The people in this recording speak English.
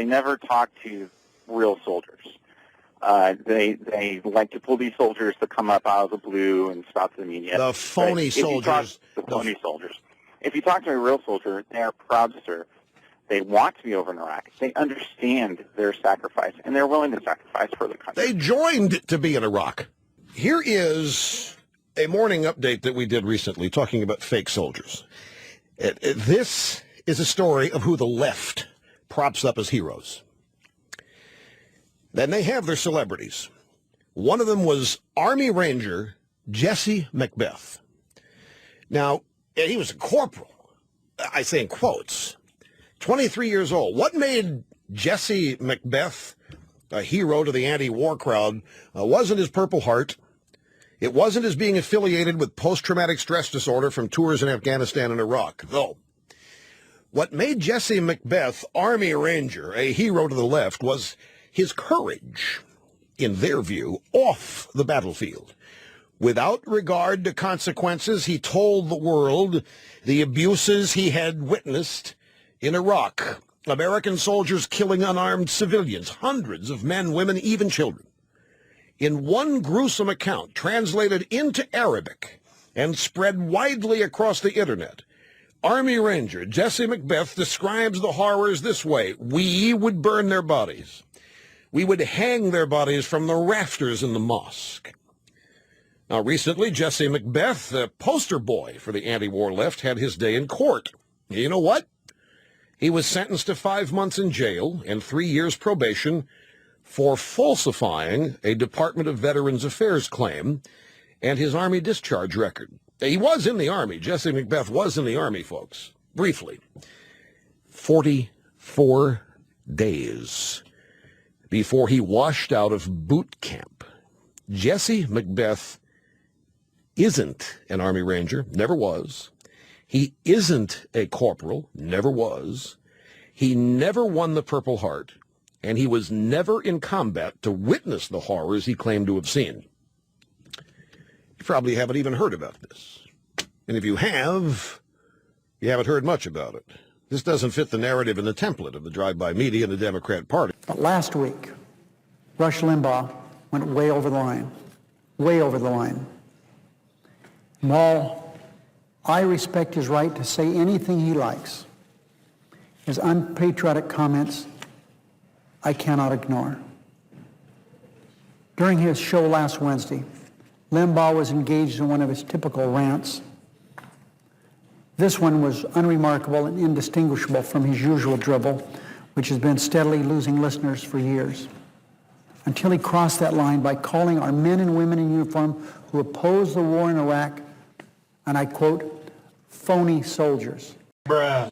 they never talk to real soldiers. They like to pull these soldiers to come up out of the blue and spout to the media. The phony soldiers. The phony soldiers. If you talk to a real soldier, they are proud to serve. They want to be over in Iraq. They understand their sacrifice, and they're willing to sacrifice for the country. They joined to be in Iraq. Here is a morning update that we did recently talking about fake soldiers. This is a story of who the left props up as heroes. Then they have their celebrities. One of them was Army Ranger Jesse McBeth. Now, he was a corporal. I say in quotes. 23 years old. What made Jesse McBeth a hero to the anti-war crowd wasn't his Purple Heart. It wasn't his being affiliated with post-traumatic stress disorder from tours in Afghanistan and Iraq, though. What made Jesse McBeth, Army Ranger, a hero to the left was his courage, in their view, off the battlefield. Without regard to consequences, he told the world the abuses he had witnessed in Iraq. American soldiers killing unarmed civilians, hundreds of men, women, even children. In one gruesome account, translated into Arabic and spread widely across the internet, Army Ranger Jesse McBeth describes the horrors this way. We would burn their bodies. We would hang their bodies from the rafters in the mosque. Now, recently, Jesse McBeth, the poster boy for the anti-war left, had his day in court. You know what? He was sentenced to 5 months in jail and 3 years probation for falsifying a Department of Veterans Affairs claim and his Army discharge record. He was in the Army. Jesse McBeth was in the Army, folks. Briefly. 44 days before he washed out of boot camp. Jesse McBeth isn't an Army Ranger, never was. He isn't a corporal, never was. He never won the Purple Heart, and he was never in combat to witness the horrors he claimed to have seen. You probably haven't even heard about this. And if you have, you haven't heard much about it. This doesn't fit the narrative and the template of the drive-by media and the Democrat Party. But last week, Rush Limbaugh went way over the line. Way over the line. And while I respect his right to say anything he likes, his unpatriotic comments I cannot ignore. During his show last Wednesday, Limbaugh was engaged in one of his typical rants. This one was unremarkable and indistinguishable from his usual dribble, which has been steadily losing listeners for years, until he crossed that line by calling our men and women in uniform who oppose the war in Iraq, and I quote, phony soldiers. Bruh.